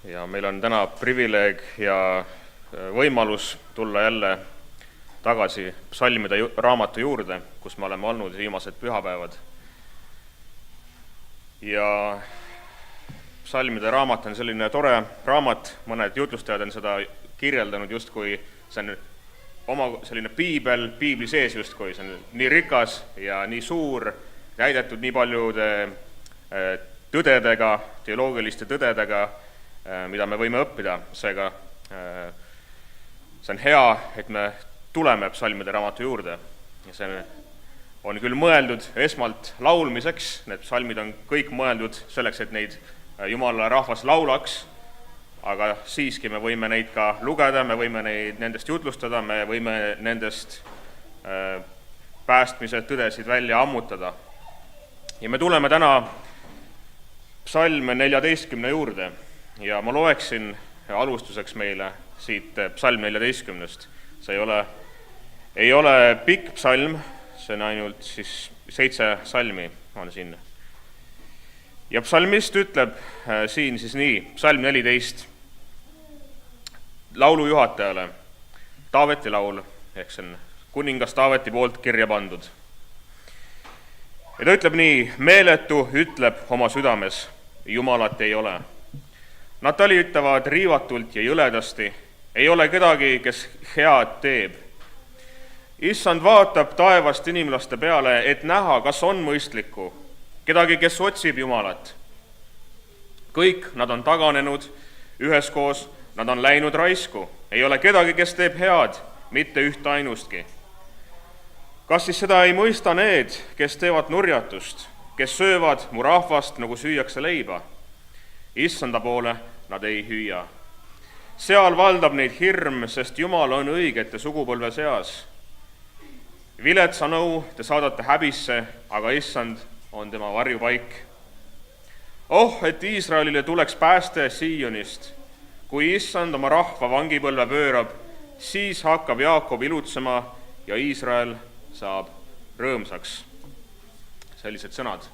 Ja meil on täna privileeg ja võimalus tulla jälle tagasi psalmide raamatu juurde, kus me oleme olnud viimased pühapäevad. Ja psalmide raamat on selline tore raamat, mõned jutlustajad on seda kirjeldanud justkui see on oma selline piibli sees justkui, see on nii rikas ja nii suur, täidetud nii paljude tõdedega, teoloogiliste tõdedega, mida me võime õppida. Seega see on hea, et me tuleme psalmide raamatu juurde. Ja see on küll mõeldud esmalt laulmiseks, need psalmid on kõik mõeldud selleks, et neid Jumala rahvas laulaks, aga siiski me võime neid ka lugeda, me võime nendest jutlustada, me võime nendest päästmise tõdesid välja ammutada. Ja me tuleme täna psalm 14 juurde ja ma loeksin alustuseks meile siit psalm 14. See ei ole pikk psalm, see on ainult 7 salmi on siin. Ja psalmist ütleb siin siis nii, psalm 14, laulu juhatajale, Taaveti laul, ehk see on kuningas Taaveti poolt kirja pandud. Ja ta ütleb nii, meeletu ütleb oma südames, Jumalat ei ole. Nad talitavad riivatult ja jõledasti, ei ole kedagi, kes head teeb. Issand vaatab taevast inimlaste peale, et näha, kas on mõistlikku, kedagi, kes otsib Jumalat. Kõik nad on taganenud üheskoos, nad on läinud raisku, ei ole kedagi, kes teeb head, mitte ühte ainustki. Kas siis seda ei mõista need, kes teevad nurjatust, kes söövad mu rahvast, nagu süüakse leiba? Issanda poole nad ei hüüa. Seal valdab neid hirm, sest Jumal on õigete sugupõlve seas. Viletsa nõu te saadate häbisse, aga Issand on tema varjupaik. Oh, et Iisraelile tuleks pääste Siionist. Kui Issand oma rahva vangipõlve pöörab, siis hakkab Jaakob ilutsema ja Iisrael saab rõõmsaks. Sellised sõnad.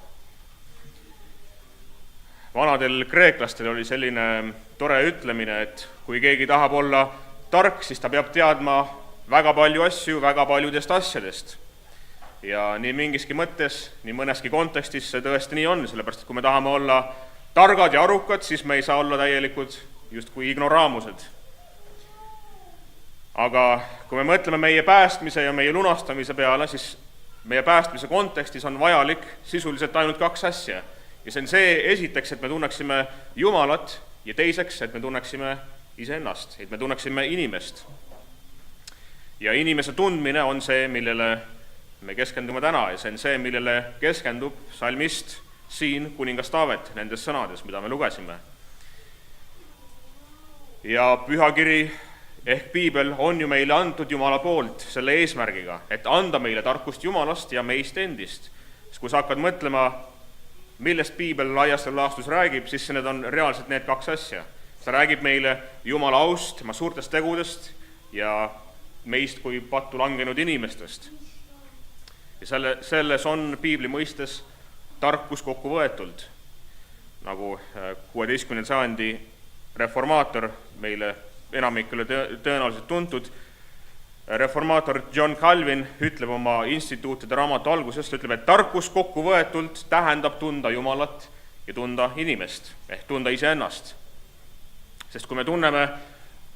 Vanadel kreeklastel oli selline tore ütlemine, et kui keegi tahab olla tark, siis ta peab teadma väga palju asju väga paljudest asjadest. Ja nii mingiski mõttes, nii mõneski kontekstis see tõesti nii on, sellepärast, et kui me tahame olla targad ja arukad, siis me ei saa olla täielikud justkui ignoraamused. Aga kui me mõtleme meie päästmise ja meie lunastamise peale, siis meie päästmise kontekstis on vajalik sisuliselt ainult 2 asja. Ja see on see esiteks, et me tunneksime Jumalat ja teiseks, et me tunneksime iseennast, et me tunneksime inimest. Ja inimese tundmine on see, millele me keskendume täna ja see on see, millele keskendub psalmist siin kuningas Taavet nendes sõnades, mida me lugesime. Ja pühakiri ehk piibel on ju meile antud Jumala poolt selle eesmärgiga, et anda meile tarkust Jumalast ja meist endist. Kui sa hakkad mõtlema, millest piibel laias laastus räägib, siis need on reaalselt need 2 asja. See räägib meile Jumala aust, tema suurtest tegudest ja meist kui pattu langenud inimestest. Ja selles on piibli mõistes tarkus kokku võetult. Nagu 16. sajandi reformaator, meile enamikule tõenäoliselt tuntud, reformaator John Calvin ütleb oma instituutide raamatu algusest, ütleb, et tarkus kokku võetult tähendab tunda Jumalat ja tunda inimest, ehk tunda iseennast. Sest kui me tunneme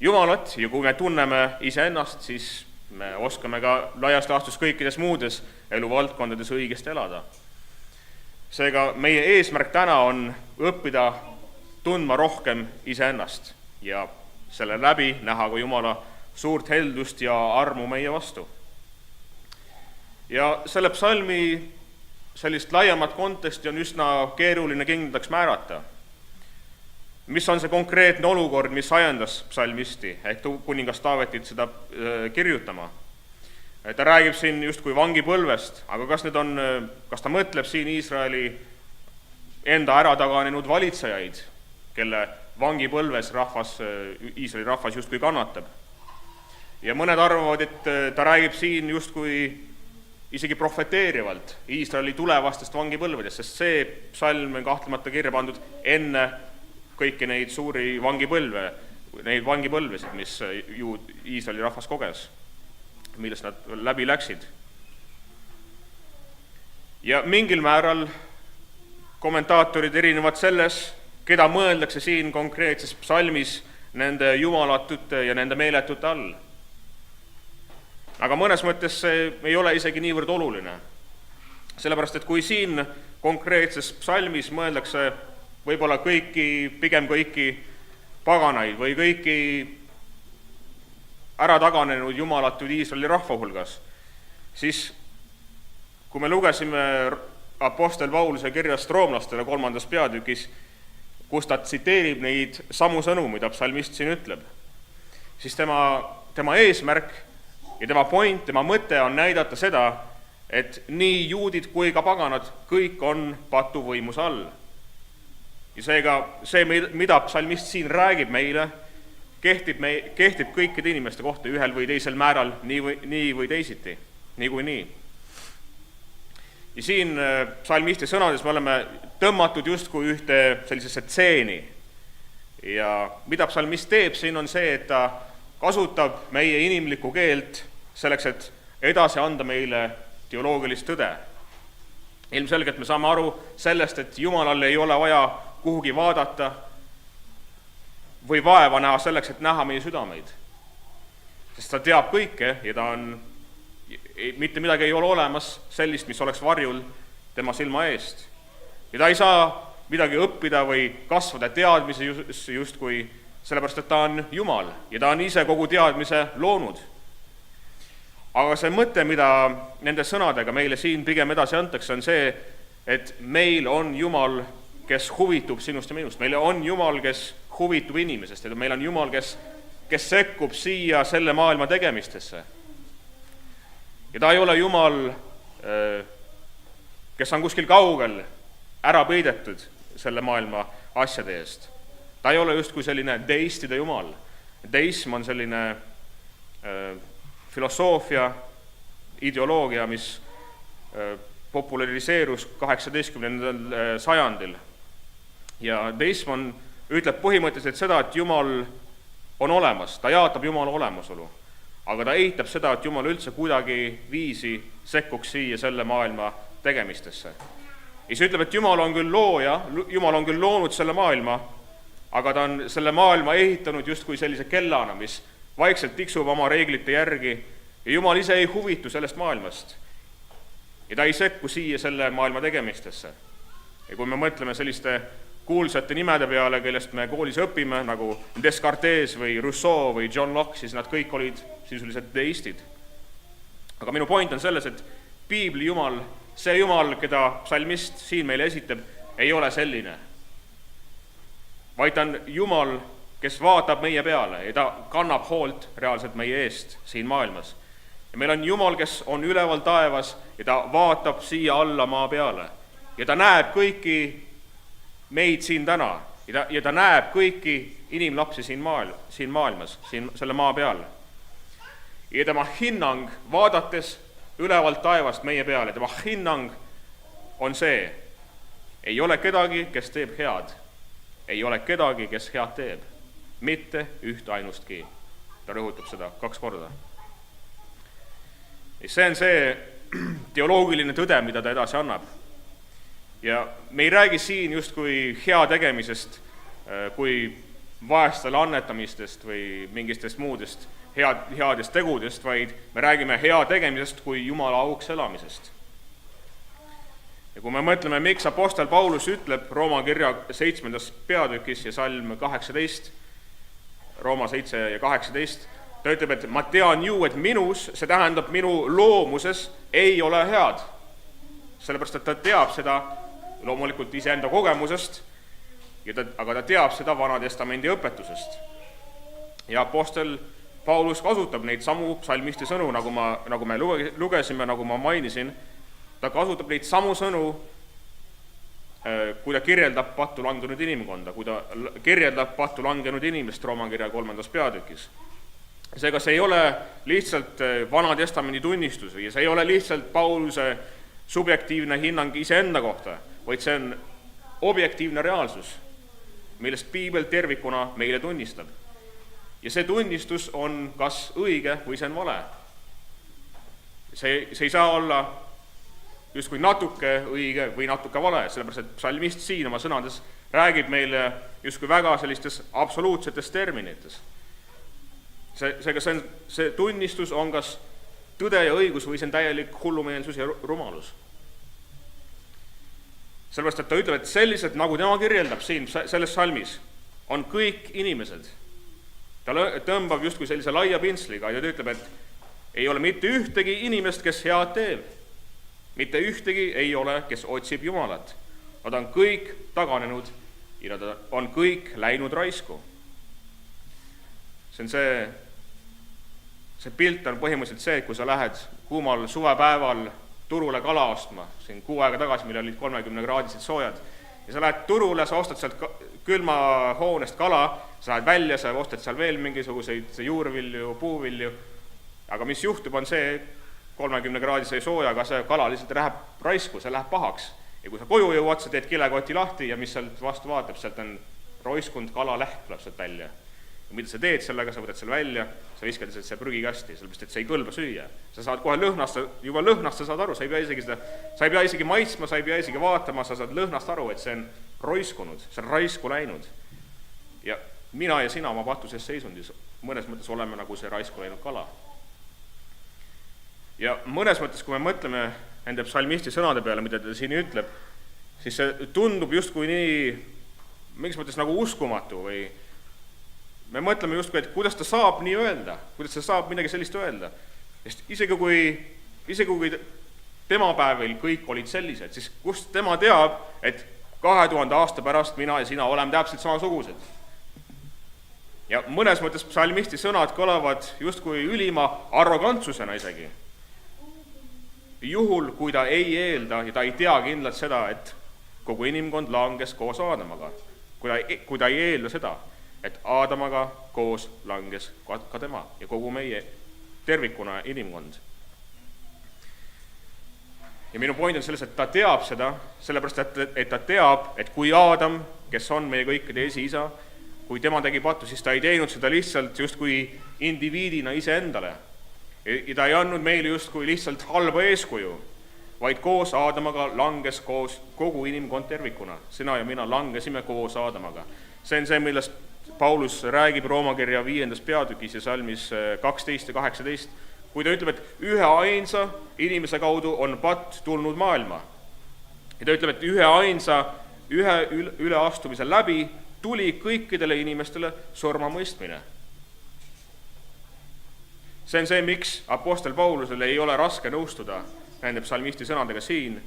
Jumalat ja kui me tunneme iseennast, siis me oskame ka laias laastus kõikides muudes eluvaldkondades õigesti elada. Seega meie eesmärk täna on õppida tundma rohkem iseennast ja selle läbi näha ka Jumala suurt heldust ja armu meie vastu. Ja selle psalmi sellist laiemat konteksti on üsna keeruline kindlaks määrata. Mis on see konkreetne olukord, mis ajendas psalmisti, ehk kuningas Taavetit seda kirjutama? Ta räägib siin justkui vangipõlvest, aga kas ta mõtleb siin Iisraeli enda ärataganenud valitsejaid, kelle vangipõlves Iisraeli rahvas justkui kannatab? Ja mõned arvavad, et ta räägib siin justkui isegi profeteerivalt Iisraeli tulevastest vangipõlvedest, sest see psalm on kahtlemata kirja pandud enne kõiki neid suuri vangipõlvesid, mis Iisraeli rahvas koges, millest nad läbi läksid. Ja mingil määral kommentaatorid erinevad selles, keda mõeldakse siin konkreetses psalmis nende jumalatute ja nende meeletute all. Aga mõnes mõttes see ei ole isegi niivõrd oluline. Sellepärast, et kui siin konkreetses psalmis mõeldakse võib-olla pigem kõiki paganaid või kõiki ära taganenud jumalatuid Iisraeli rahva hulgas, siis kui me lugesime apostel Pauluse kirjast roomlastele 3. peatükis, kus ta tsiteerib neid samu sõnu, mida psalmist siin ütleb, siis tema eesmärk ja tema point, tema mõte on näidata seda, et nii juudid kui ka paganad kõik on patuvõimus all. Ja seega see, mida psalmist siin räägib meile, kehtib kõikide inimeste kohta ühel või teisel määral, nii või teisiti, niikuinii. Ja siin psalmisti sõnades me oleme tõmmatud justkui ühte sellisesse tseeni. Ja mida psalmist teeb siin on see, et ta kasutab meie inimlikku keelt selleks, et edasi anda meile teoloogilist tõde. Ilmselgelt me saame aru sellest, et Jumalal ei ole vaja kuhugi vaadata või vaeva näha selleks, et näha meie südameid. Sest ta teab kõike ja mitte midagi ei ole olemas sellist, mis oleks varjul tema silma eest. Ja ta ei saa midagi õppida või kasvada teadmise justkui, sellepärast, et ta on Jumal ja ta on ise kogu teadmise loonud. Aga see mõte, mida nende sõnadega meile siin pigem edasi antakse, on see, et meil on Jumal, kes huvitub sinust ja minust. Meil on Jumal, kes huvitub inimesest ja meil on Jumal, kes sekkub siia selle maailma tegemistesse. Ja ta ei ole Jumal, kes on kuskil kaugel ära peidetud selle maailma asjade eest. Ta ei ole justkui selline deistide Jumal. Deism on selline filosoofia, ideoloogia, mis populariseerus 18. sajandil. Ja deism ütleb põhimõtteliselt seda, et Jumal on olemas, ta jaatab Jumala olemasolu, aga ta eitab seda, et Jumal üldse kuidagi viisi sekkuks siia selle maailma tegemistesse. Ja see ütleb, et Jumal on küll looja, Jumal on küll loonud selle maailma, aga ta on selle maailma ehitanud justkui sellise kellana, mis vaikselt tiksub oma reeglite järgi ja Jumal ise ei huvitu sellest maailmast. Ja ta ei sekku siia selle maailma tegemistesse. Ja kui me mõtleme selliste kuulsate nimede peale, kellest me koolis õpime, nagu Descartes või Rousseau või John Locke, siis nad kõik olid sisuliselt deistid. Aga minu point on selles, et piibli Jumal, see Jumal, keda psalmist siin meile esitab, ei ole selline. Vaid ta on Jumal, kes vaatab meie peale ja ta kannab hoolt reaalselt meie eest siin maailmas. Ja meil on Jumal, kes on üleval taevas ja ta vaatab siia alla maa peale. Ja ta näeb kõiki meid siin täna ja ta näeb kõiki inimlapsi siin maailmas, selle maa peal. Ja tema hinnang, vaadates ülevalt taevast meie peale, tema hinnang on see, ei ole kedagi, kes teeb head, ei ole kedagi, kes head teeb. Mitte üht ainustki. Ta rõhutab seda 2 korda. Ja see on see teoloogiline tõde, mida ta edasi annab. Ja me ei räägi siin justkui hea tegemisest, kui vaestele annetamistest või mingistest muudest headest tegudest, vaid me räägime hea tegemisest kui Jumala auks elamisest. Ja kui me mõtleme, miks apostel Paulus ütleb Rooma kirja 7. peatükis ja salm 18, Rooma 7 ja 18, ta ütleb, et ma tean ju, et minus, see tähendab minu loomuses, ei ole head. Sellepärast, et ta teab seda loomulikult iseenda kogemusest, aga ta teab seda Vana-testamendi õpetusest. Ja apostel Paulus kasutab neid samu psalmisti sõnu, nagu me lugesime, nagu ma mainisin, ta kasutab neid samu sõnu, kui ta kirjeldab pattu langenud inimkonda, kui ta kirjeldab pattu langenud inimest Rooma kirja 3. peatükis. Seega see ei ole lihtsalt Vana-testamendi tunnistus ja see ei ole lihtsalt Pauluse subjektiivne hinnang iseenda kohta, vaid see on objektiivne reaalsus, millest piibel tervikuna meile tunnistab. Ja see tunnistus on kas õige või see on vale. See ei saa olla justkui natuke õige või natuke vale, sellepärast et psalmist siin oma sõnades räägib meile justkui väga sellistes absoluutsetes terminites. See tunnistus on kas tõde ja õigus või see on täielik hullumeelsus ja rumalus. Sellepärast, et ta ütleb, et sellised, nagu tema kirjeldab siin selles salmis, on kõik inimesed. Ta tõmbab justkui sellise laia pintsliga ja ta ütleb, et ei ole mitte ühtegi inimest, kes head teeb. Mitte ühtegi ei ole, kes otsib Jumalat. Nad on kõik taganenud ja nad on kõik läinud raisku. See pilt on põhimõtteliselt see, et kui sa lähed kuumal suvepäeval turule kala ostma, siin 6 aega tagasi, meil olid 30-kraadised soojad, ja sa lähed turule, sa ostad sealt külma hoonest kala, sa lähed välja, sa ostad seal veel mingisuguseid juurvilju, puuvilju, aga mis juhtub, on see 30-kraadise soojaga, see kala lihtsalt läheb raisku, see läheb pahaks. Ja kui sa koju jõuad, sa teed kilekoti lahti ja mis sealt vastu vaatab, sealt on roiskund kalalähk tuleb sealt välja. Ja mida sa teed sellega, sa võtad selle välja, sa viskad see prügikasti, sellepärast et see ei kõlba süüa. Sa saad kohe juba lõhnast sa saad aru, sa ei pea isegi maitsma, sa ei pea isegi vaatama, sa saad lõhnast aru, et see on roiskunud, see on raisku läinud. Ja mina ja sina oma patuses seisundis mõnes mõttes oleme nagu see raisku läinud kala. Ja mõnes mõttes, kui me mõtleme nende psalmisti sõnade peale, mida ta siin ütleb, siis see tundub justkui nii, mingis mõttes nagu uskumatu või me mõtleme justkui, et kuidas ta saab nii öelda, kuidas ta saab midagi sellist öelda. Sest isegi kui tema päevil kõik olid sellised, siis kust tema teab, et 2000 aasta pärast mina ja sina oleme täpselt samasugused. Ja mõnes mõttes psalmisti sõnad kõlavad justkui ülima arrogantsusena isegi. Juhul, kui ta ei eelda ja ta ei tea kindlalt seda, et kogu inimkond langes koos Aadamaga. Kui ta ei eelda seda, et Aadamaga koos langes ka tema ja kogu meie tervikuna inimkond. Ja minu point on selles, et ta teab seda, sellepärast, et ta teab, et kui Aadam, kes on meie kõikide esiisa, kui tema tegi pattu, siis ta ei teinud seda lihtsalt justkui indiviidina iseendale. Ja ta ei andnud meile justkui lihtsalt halba eeskuju, vaid koos Aadamaga langes koos kogu inimkond tervikuna. Sina ja mina langesime koos Aadamaga. See on see, millest Paulus räägib Roomakirja 5. peatükis ja salmis 12 ja 18, kui ta ütleb, et ühe ainsa inimese kaudu on patt tulnud maailma. Ja ta ütleb, et ühe üleastumise läbi tuli kõikidele inimestele surmamõistmine. See on see, miks apostel Paulusele ei ole raske nõustuda nende psalmisti sõnadega siin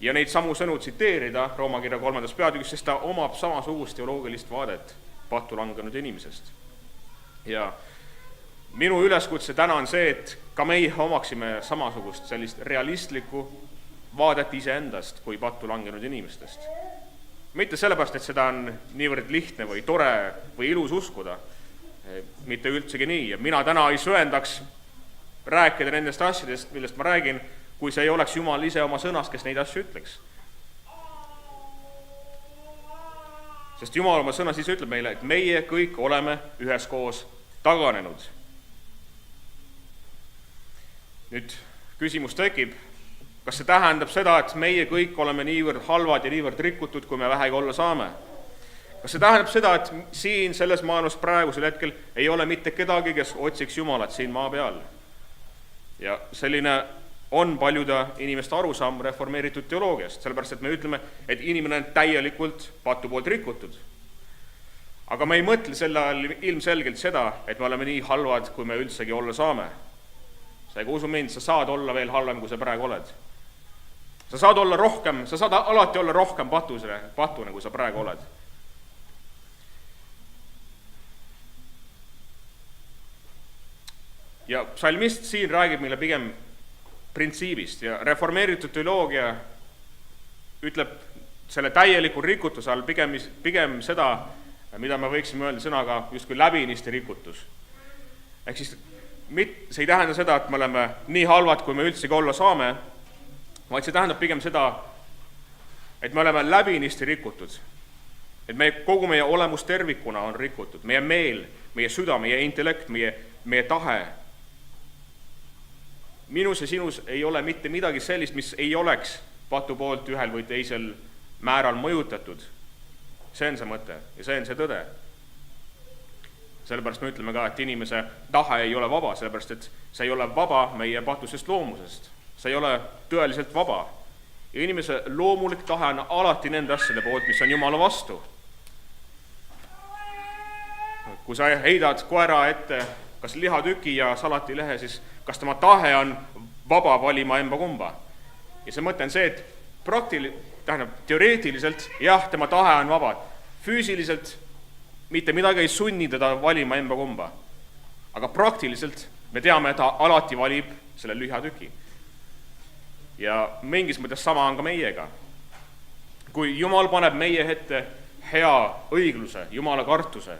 ja neid samu sõnu tsiteerida Roomakirja 3. peatükis, sest ta omab samasugust teoloogilist vaadet pattu langenud inimesest. Ja minu üleskutse täna on see, et ka meie omaksime samasugust sellist realistlikku vaadet iseendast kui pattu langenud inimestest. Mitte sellepärast, et seda on niivõrd lihtne või tore või ilus uskuda, mitte üldsegi nii. Ja mina täna ei söendaks rääkida nendest asjadest, millest ma räägin, kui see ei oleks Jumal ise oma sõnast, kes neid asju ütleks. Sest Jumal oma sõnas ise ütleb meile, et meie kõik oleme üheskoos taganenud. Nüüd küsimus tekib, kas see tähendab seda, et meie kõik oleme niivõrd halvad ja niivõrd rikutud, kui me vähegi olla saame? Kas see tähendab seda, et siin selles maailmas praegusel hetkel ei ole mitte kedagi, kes otsiks Jumalat siin maa peal? Ja selline on paljude inimeste arusaam reformeeritud teoloogiast, sellepärast, et me ütleme, et inimene on täielikult patu poolt rikutud. Aga me ei mõtle selle ajal ilmselgelt seda, et me oleme nii halvad, kui me üldsegi olla saame. Seega usu mind, sa saad olla veel halvem, kui sa praegu oled. Sa saad alati olla rohkem patune, kui sa praegu oled. Ja psalmist siin räägib meile pigem printsiibist ja reformeeritud teoloogia ütleb selle täieliku rikutuse all pigem seda, mida me võiksime öelda sõnaga justkui läbinisti rikutus. Ehk siis see ei tähenda seda, et me oleme nii halvad, kui me üldsegi olla saame, vaid see tähendab pigem seda, et me oleme läbinisti rikutud. et kogu meie olemus tervikuna on rikutud, meie meel, meie süda, meie intellekt, meie tahe. Minus ja sinus ei ole mitte midagi sellist, mis ei oleks patu poolt ühel või teisel määral mõjutatud. See on see mõte ja see on see tõde. Sellepärast me ütleme ka, et inimese tahe ei ole vaba, sellepärast et see ei ole vaba meie patusest loomusest. See ei ole tõeliselt vaba. Ja inimese loomulik tahe on alati nende asjade poolt, mis on Jumala vastu. Kui sa heidad koera ette kas lihatüki ja salatilehe, siis kas tema tahe on vaba valima emba kumba. Ja see mõte on see, et teoreetiliselt jah, tema tahe on vaba. Füüsiliselt mitte midagi ei sunni teda valima emba kumba. Aga praktiliselt me teame, et ta alati valib selle lihatüki. Ja mingis mõttes sama on ka meiega. Kui Jumal paneb meie ette hea õigluse, Jumala kartuse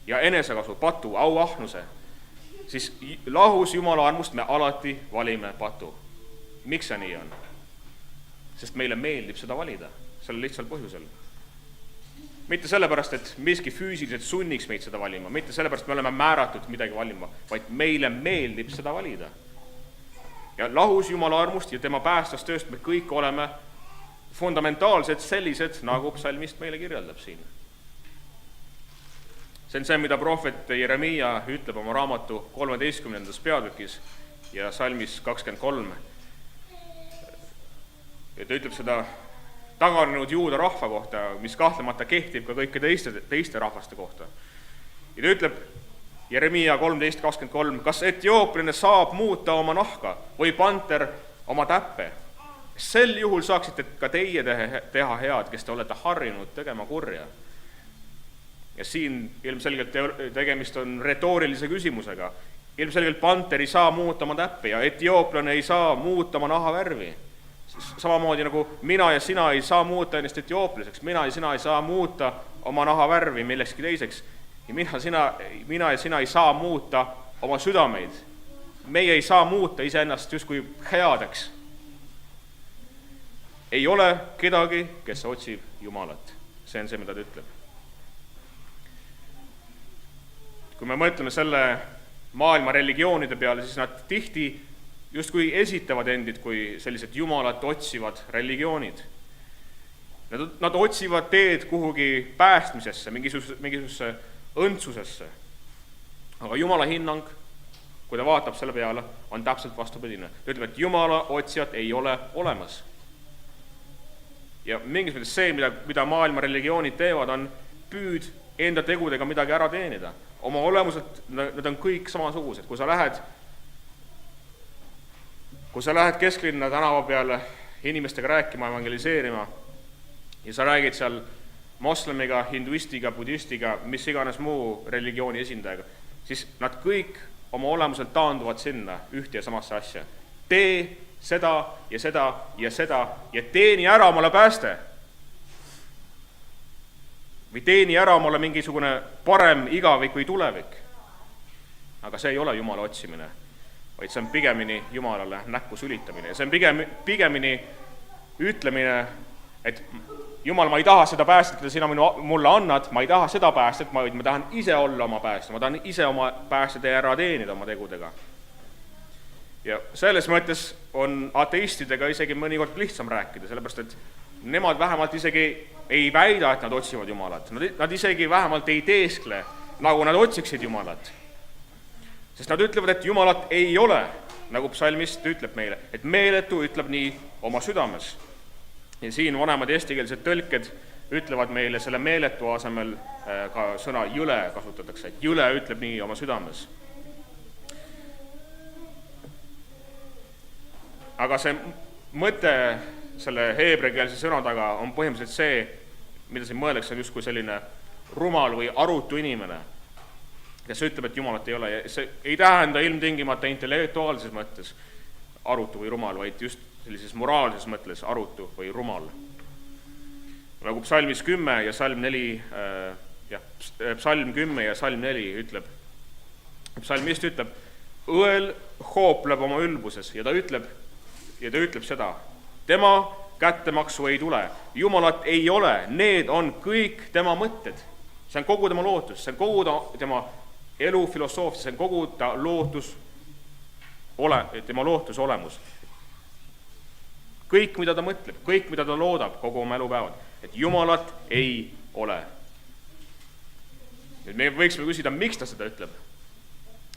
ja enesekasu, patu, auahnuse, siis lahus Jumala armust me alati valime patu. Miks see nii on? Sest meile meeldib seda valida, sellel lihtsal põhjusel. Mitte sellepärast, et miski füüsiliselt sunniks meid seda valima, mitte sellepärast, me oleme määratud midagi valima, vaid meile meeldib seda valida. Ja lahus Jumala armust ja tema päästas tööst me kõik oleme fundamentaalselt sellised, nagu psalmist meile kirjeldab siin. See on see, mida prohvet Jeremiia ütleb oma raamatu 13. peatükis ja salmis 23. Ja ta ütleb seda taganenud juuda rahva kohta, mis kahtlemata kehtib ka kõike teiste rahvaste kohta. Ja ta ütleb Jeremiia 13.23, kas etiooplane saab muuta oma nahka või panter oma täppe? Sel juhul saaksite ka teie teha head, kes te olete harjunud tegema kurja. Ja siin ilmselgelt tegemist on retoorilise küsimusega. Ilmselgelt panter ei saa muuta oma täppe ja etiooplane ei saa muuta oma naha värvi. Samamoodi nagu mina ja sina ei saa muuta ennast etiooplaseks, mina ja sina ei saa muuta oma naha värvi millekski teiseks. Ja mina ja sina ei saa muuta oma südameid. Meie ei saa muuta iseennast justkui headeks. Ei ole kedagi, kes otsib Jumalat. See on see, mida ta ütleb. Kui me mõtleme selle maailma religioonide peale, siis nad tihti justkui esitavad endid kui sellised Jumalat otsivad religioonid. Nad otsivad teed kuhugi päästmisesse, mingisugusesse õndsusesse. Aga Jumala hinnang, kui ta vaatab selle peale, on täpselt vastupidine. Ta ütleb, et Jumala otsijat ei ole olemas. Ja mingis mõttes see, mida maailma religioonid teevad, on püüd enda tegudega midagi ära teenida. Oma olemuselt nad on kõik samasugused. Kui sa lähed kesklinna tänava peale inimestega rääkima, evangeliseerima ja sa räägid seal moslemiga, hinduistiga, budistiga, mis iganes muu religiooni esindajaga, siis nad kõik oma olemuselt taanduvad sinna ühte ja samasse asja. Tee seda ja seda ja seda ja teeni ära omale pääste. Või teeni ära omale mingisugune parem igavik või tulevik. Aga see ei ole Jumala otsimine, vaid see on pigemini Jumalale näkku sülitamine. Ja see on pigemini ütlemine, et Jumal, ma ei taha seda päästet, mida sina mulle annad, ma ei taha seda päästet, vaid ma tahan ise olla oma päästet, ma tahan ise oma päästet ära teenida oma tegudega. Ja selles mõttes on ateistidega isegi mõnikord lihtsam rääkida, sellepärast et nemad vähemalt isegi ei väida, et nad otsivad Jumalat. Nad isegi vähemalt ei teeskle, nagu nad otsiksid Jumalat. Sest nad ütlevad, et Jumalat ei ole, nagu psalmist ütleb meile, et meeletu ütleb nii oma südames. Ja siin vanemad eestikeelsed tõlked ütlevad meile selle meeletu asemel ka sõna jõle kasutatakse, et jõle ütleb nii oma südames. Aga see mõte selle heebreakeelse sõna taga on põhimõtteliselt see, mida siin mõeldakse, on justkui selline rumal või arutu inimene, kes ütleb, et Jumalat ei ole. Ja see ei tähenda ilmtingimata intellektuaalses mõttes arutu või rumal, vaid just sellises moraalses mõttes arutu või rumal. Nagu psalmis 10 ja salm 4, psalm 10 ja salm 4 ütleb, psalmist ütleb, õel hoopleb oma ülbuses ja ta ütleb seda, tema kättemaksu ei tule, Jumalat ei ole, need on kõik tema mõtted. See on kogu tema lootus, see on kogu tema elu filosoofia, see on kogu tema lootuse olemus. Kõik, mida ta mõtleb, kõik, mida ta loodab kogu oma elupäevad, et Jumalat ei ole. Nüüd me võiksime küsida, miks ta seda ütleb.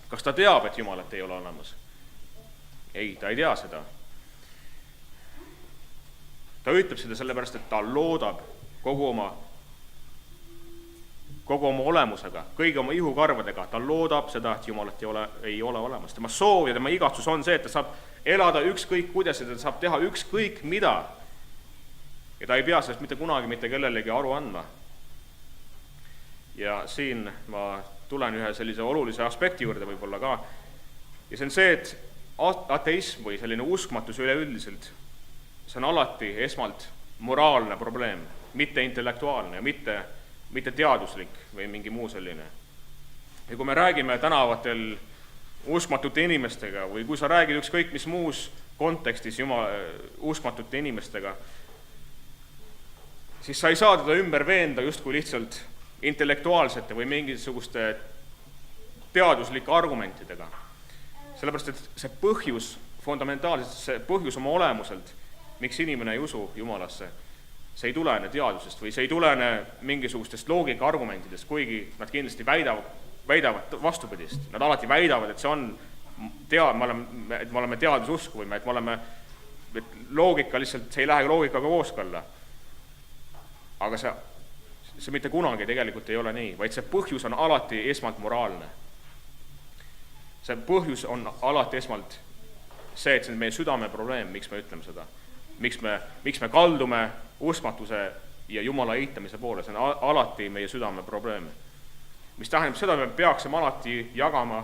Kas ta teab, et Jumalat ei ole olemas? Ei, ta ei tea seda. Ta ütleb seda sellepärast, et ta loodab kogu oma olemusega, kõigi oma ihukarvadega, ta loodab seda, et Jumalat ei ole olemas. Tema soov ja tema igatsus on see, et ta saab elada ükskõik kuidas ja ta saab teha ükskõik mida. Ja ta ei pea sellest mitte kunagi mitte kellelegi aru andma. Ja siin ma tulen ühe sellise olulise aspekti juurde võib-olla ka. Ja see on see, et ateism või selline uskmatus üleüldiselt, see on alati esmalt moraalne probleem, mitte intellektuaalne ja mitte teaduslik või mingi muu selline. Ja kui me räägime tänavatel uskmatute inimestega või kui sa räägid ükskõik mis muus kontekstis uskmatute inimestega, siis sa ei saa teda ümber veenda justkui lihtsalt intellektuaalsete või mingisuguste teaduslike argumentidega. Sellepärast, et see põhjus fundamentaalselt, see põhjus oma olemuselt, miks inimene ei usu Jumalasse, see ei tulene teadusest või see ei tulene mingisugustest loogika argumentidest, kuigi nad kindlasti väidavad vastupidist. Nad alati väidavad, et see on me oleme teadususku või et loogika lihtsalt, see ei lähe loogikaga kooskõlla. Aga see mitte kunagi tegelikult ei ole nii, vaid see põhjus on alati esmalt moraalne. See põhjus on alati esmalt see, et see on meie südame probleem, miks me ütleme seda. Miks me kaldume uskmatuse ja Jumala eitamise poole, see on alati meie südame probleem. Mis tähendab seda, me peaksime alati jagama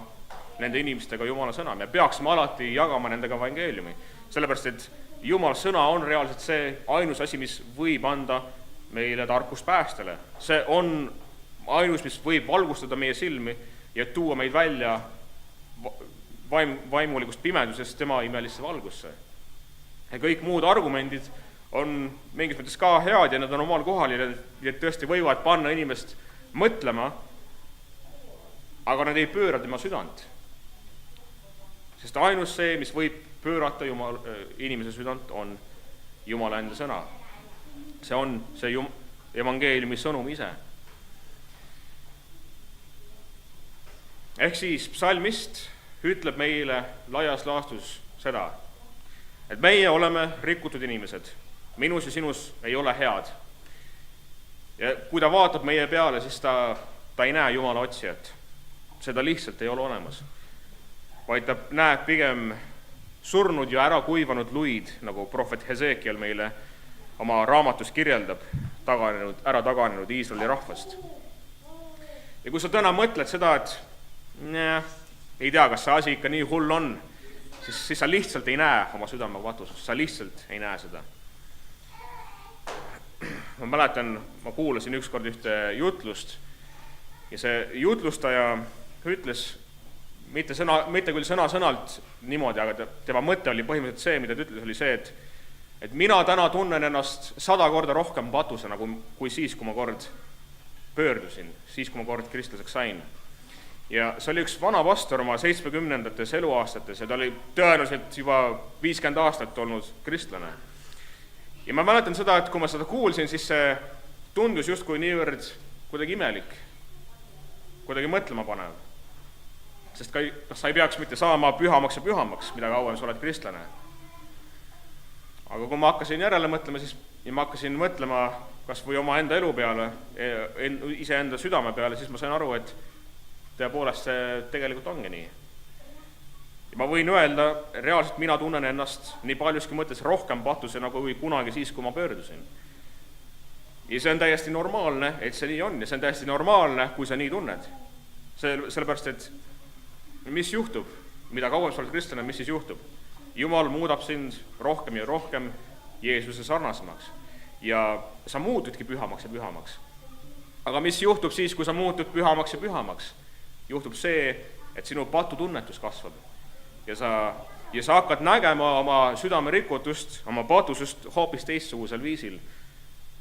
nende inimestega Jumala sõna, me peaksime alati jagama nendega evangeeliumi, sellepärast, et Jumala sõna on reaalselt see ainus asi, mis võib anda meile tarkust päästele. See on ainus, mis võib valgustada meie silmi ja tuua meid välja vaimulikust pimedusest tema imelisse valgusse. Ja kõik muud argumendid on mingis mõttes ka head ja nad on omal kohal ja tõesti võivad panna inimest mõtlema, aga nad ei pööra tema südant. Sest ainus see, mis võib pöörata inimese südant, on Jumala enda sõna. See on see evangeeliumi sõnum ise. Ehk siis psalmist ütleb meile laias laastus seda, et meie oleme rikutud inimesed, minus ja sinus ei ole head. Ja kui ta vaatab meie peale, siis ta ei näe Jumala otsijat. Seda lihtsalt ei ole olemas. Vaid ta näeb pigem surnud ja ära kuivanud luid, nagu prohvet Hesekiel meile oma raamatus kirjeldab, ära taganenud Iisraeli rahvast. Ja kui sa täna mõtled seda, et ei tea, kas see asi ikka nii hull on, siis sa lihtsalt ei näe oma südame vatusust, sa lihtsalt ei näe seda. Ma mäletan, ma kuulasin ükskord ühte jutlust ja see jutlustaja ütles mitte küll sõna-sõnalt niimoodi, aga tema mõte oli põhimõtteliselt see, mida ta ütles, oli see, et mina täna tunnen ennast 100 korda rohkem patusena kui siis, kui ma kord pöördusin, siis, kui ma kord kristlaseks sain. Ja see oli üks vana pastor oma 70. eluaastates ja ta oli tõenäoliselt juba 50 aastat olnud kristlane. Ja ma mäletan seda, et kui ma seda kuulsin, siis see tundus justkui niivõrd kuidagi imelik, kuidagi mõtlema panev. Sest sa ei peaks mitte saama pühamaks ja pühamaks, mida kauem sa oled kristlane. Aga kui ma hakkasin järele mõtlema, siis ma hakkasin mõtlema kas või oma enda elu peale, iseenda südame peale, siis ma sain aru, et tõepoolest see tegelikult ongi nii. Ja ma võin öelda, reaalselt mina tunnen ennast nii paljuski mõttes rohkem patusena kui kunagi siis, kui ma pöördusin. Ja see on täiesti normaalne, et see nii on ja see on täiesti normaalne, kui sa nii tunned. Sellepärast, et mis juhtub, mida kauem sa oled kristlane, mis siis juhtub? Jumal muudab sind rohkem ja rohkem Jeesuse sarnasemaks ja sa muutudki pühamaks ja pühamaks. Aga mis juhtub siis, kui sa muutud pühamaks ja pühamaks? Juhtub see, et sinu patutunnetus kasvab ja sa ja sa hakkad nägema oma südame rikutust, oma patusust hoopis teistsugusel viisil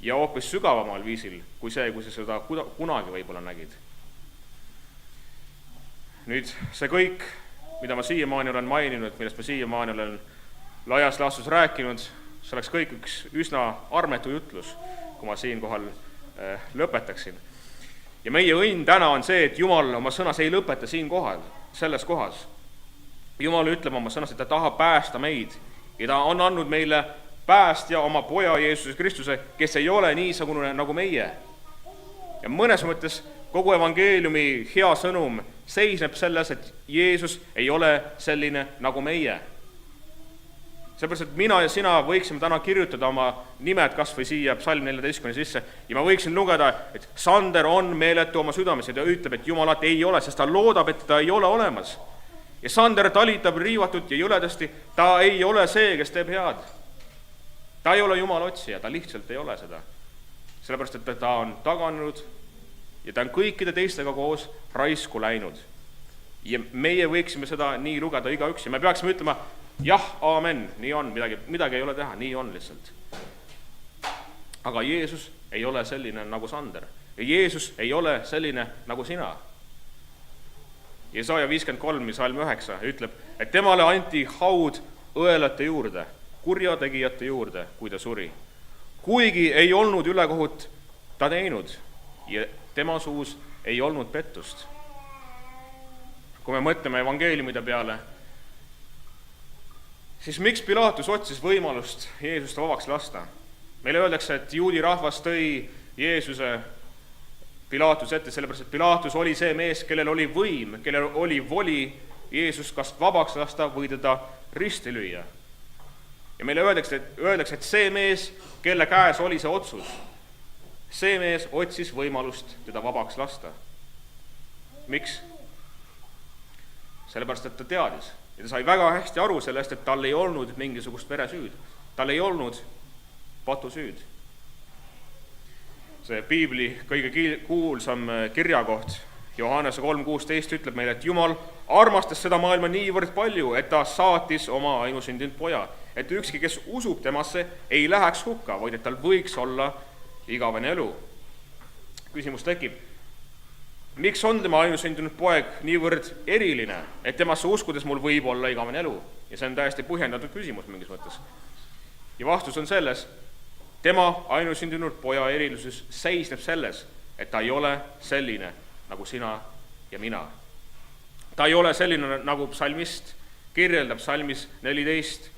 ja hoopis sügavamal viisil kui see, kui sa seda kunagi võib-olla nägid. Nüüd see kõik, mida ma siiamaani olen maininud, millest ma siiamaani olen laias laastus rääkinud, see oleks kõik üks üsna armetu jutlus, kui ma siinkohal lõpetaksin. Ja meie õnn täna on see, et Jumal oma sõnas ei lõpeta siin kohal, selles kohas. Jumal ütleb oma sõnas, et ta tahab päästa meid ja ta on andnud meile päästja oma poja Jeesuse Kristuse, kes ei ole niisugune nagu meie. Ja mõnes mõttes kogu evangeeliumi hea sõnum seisneb selles, et Jeesus ei ole selline nagu meie. Sellepärast, et mina ja sina võiksime täna kirjutada oma nimed kas või siia psalm 14 sisse ja ma võiksin lugeda, et Sander on meeletu oma südames ja ta ütleb, et Jumalat ei ole, sest ta loodab, et ta ei ole olemas. Ja Sander talitab riivatult ja jõledasti, ta ei ole see, kes teeb head. Ta ei ole Jumala otsija, ta lihtsalt ei ole seda. Sellepärast, et ta on taganud ja ta on kõikide teistega koos raisku läinud. Ja meie võiksime seda nii lugeda igaüks ja me peaksime ütlema, jah, aamen, nii on, midagi ei ole teha, nii on lihtsalt. Aga Jeesus ei ole selline nagu Sander. Ja Jeesus ei ole selline nagu sina. Jesaja 53, salm 9 ütleb, et temale anti haud õelate juurde, kurjategijate juurde, kui ta suri. Kuigi ei olnud ülekohut ta teinud ja tema suus ei olnud pettust. Kui me mõtleme evangeeliumide peale, siis miks Pilaatus otsis võimalust Jeesust vabaks lasta? Meile öeldakse, et juudi rahvas tõi Jeesuse Pilaatus ette, sellepärast, et Pilaatus oli see mees, kellel oli võim, kellel oli voli Jeesus kas vabaks lasta või teda risti lüüa. Ja meile öeldakse, et see mees, kelle käes oli see otsus, see mees otsis võimalust teda vabaks lasta. Miks? Sellepärast, et ta teadis. Ja ta sai väga hästi aru sellest, et tal ei olnud mingisugust veresüüd. Tal ei olnud patusüüd. See Piibli kõige kuulsam kirjakoht, Johannese 3.16 ütleb meile, et Jumal armastas seda maailma niivõrd palju, et ta saatis oma ainusündinud poja, et ükski, kes usub temasse, ei läheks hukka, vaid et tal võiks olla igavene elu. Küsimus tekib, miks on tema ainusündinud poeg niivõrd eriline, et temasse uskudes mul võib olla igavene elu? Ja see on täiesti põhjendatud küsimus mingis mõttes. Ja vastus on selles, tema ainusündinud poja erilisus seisneb selles, et ta ei ole selline nagu sina ja mina. Ta ei ole selline nagu psalmist kirjeldab psalmis 14,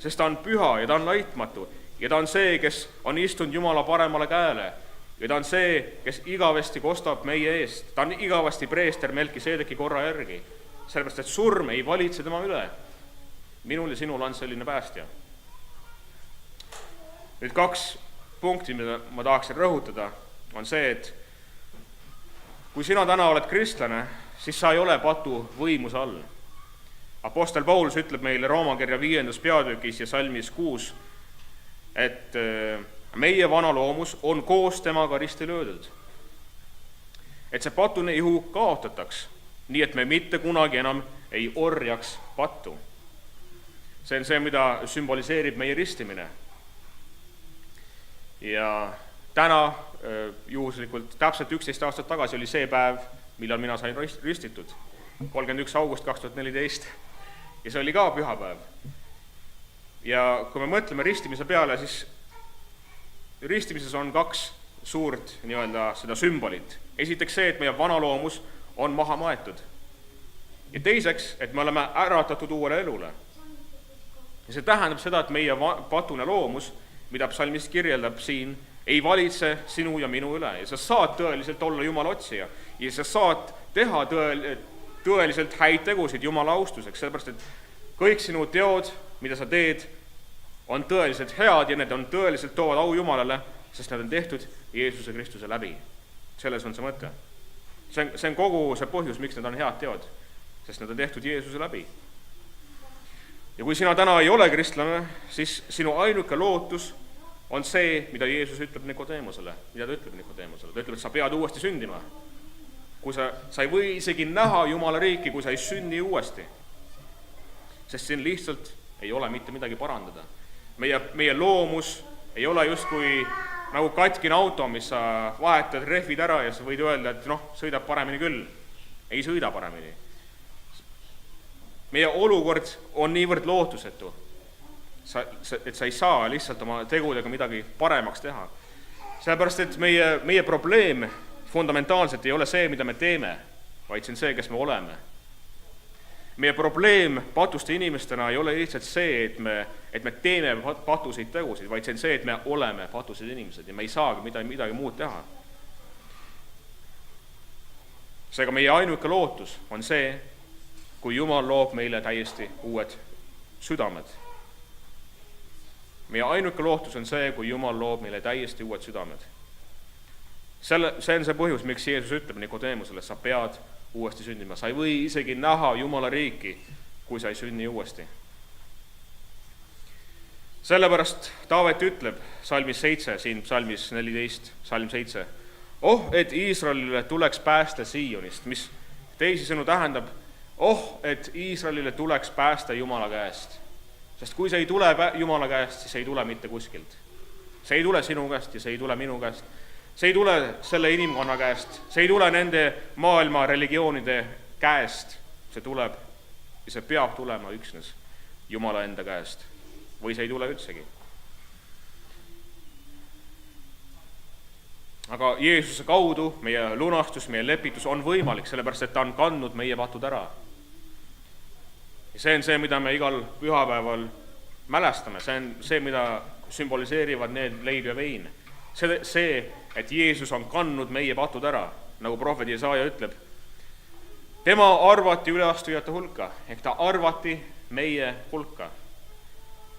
sest ta on püha ja ta on laitmatu ja ta on see, kes on istunud Jumala paremale käele ja ta on see, kes igavesti kostab meie eest. Ta on igavesti preester Melkiseedeki korra järgi, sellepärast, et surm ei valitse tema üle. Minul ja sinul on selline päästja. Nüüd 2 punkti, mida ma tahaksin rõhutada, on see, et kui sina täna oled kristlane, siis sa ei ole patu võimuse all. Apostel Paulus ütleb meile Roomakirja 5. peatükis ja salmis 6, et meie vana loomus on koos temaga risti löödud. Et see patune ihu kaotataks, nii et me mitte kunagi enam ei orjaks pattu. See on see, mida sümboliseerib meie ristimine. Ja täna juhuslikult täpselt 11 aastat tagasi oli see päev, millal mina sain ristitud, 31. august 2014, ja see oli ka pühapäev. Ja kui me mõtleme ristimise peale, siis ristimises on 2 suurt nii-öelda seda sümbolit. Esiteks see, et meie vana loomus on maha maetud. Ja teiseks, et me oleme äratatud uuele elule. Ja see tähendab seda, et meie patune loomus, mida psalmist kirjeldab siin, ei valitse sinu ja minu üle. Ja sa saad tõeliselt olla Jumala otsija. Ja sa saad teha tõeliselt häid tegusid Jumala austuseks, sellepärast, et kõik sinu teod, mida sa teed, on tõeliselt head ja need on tõeliselt toovad au Jumalale, sest nad on tehtud Jeesuse Kristuse läbi. Selles on see mõte. See on kogu see põhjus, miks need on head teod, sest nad on tehtud Jeesuse läbi. Ja kui sina täna ei ole kristlane, siis sinu ainuke lootus on see, mida Jeesus ütleb Nikodeemosele. Mida ta ütleb Nikodeemosele? Ta ütleb, et sa pead uuesti sündima. Kui sa ei või isegi näha Jumala riiki, kui sa ei sünni uuesti. sest siin lihtsalt ei ole mitte midagi parandada. Meie loomus ei ole justkui nagu katkine auto, mis sa vahetad rehvid ära ja sa võid öelda, et sõidab paremini küll. Ei sõida paremini. Meie olukord on niivõrd lootusetu, et sa ei saa lihtsalt oma tegudega midagi paremaks teha. Sellepärast, et meie probleem fundamentaalselt ei ole see, mida me teeme, vaid see on see, kes me oleme. Meie probleem patuste inimestena ei ole lihtsalt see, et me teeme patuseid tegusid, vaid see on see, et me oleme patused inimesed ja me ei saagi midagi muud teha. Seega meie ainuke lootus on see, kui Jumal loob meile täiesti uued südamed. Meie ainuke lootus on see, kui Jumal loob meile täiesti uued südamed. See on see põhjus, miks Jeesus ütleb Nikodeemusele, sa pead uuesti sündima. Sa ei või isegi näha Jumala riiki, kui sa ei sünni uuesti. Sellepärast Taavet ütleb salmis 7, siin salmis 14, salm 7. Et Iisraelile tuleks päästa Siionist, mis teisisõnu tähendab, et Iisraelile tuleks päästa Jumala käest. Sest kui see ei tule Jumala käest, siis ei tule mitte kuskilt. See ei tule sinu käest ja see ei tule minu käest. See ei tule selle inimkonna käest, see ei tule nende maailma religioonide käest. See tuleb ja see peab tulema üksnes Jumala enda käest. Või see ei tule üldsegi. Aga Jeesuse kaudu meie lunastus, meie lepitus on võimalik, sellepärast et ta on kandnud meie patud ära. Ja see on see, mida me igal pühapäeval mälestame, see on see, mida sümboliseerivad need leib ja vein. See, et Jeesus on kandnud meie patud ära, nagu prohvet Jesaja ütleb. Tema arvati üleastujate hulka, ehk ta arvati meie hulka.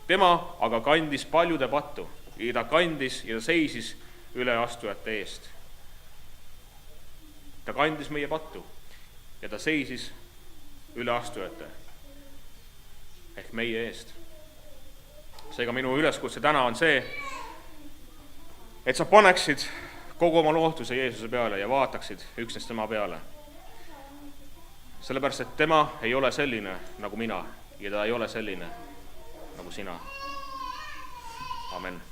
Tema aga kandis paljude pattu ja ta kandis ja ta seisis üleastujate eest. Ta kandis meie pattu ja ta seisis üleastujate ehk meie eest. Seega minu üleskutse täna on see, et sa paneksid kogu oma lootuse Jeesuse peale ja vaataksid üksnes tema peale. Sellepärast, et tema ei ole selline nagu mina ja ta ei ole selline nagu sina. Amen.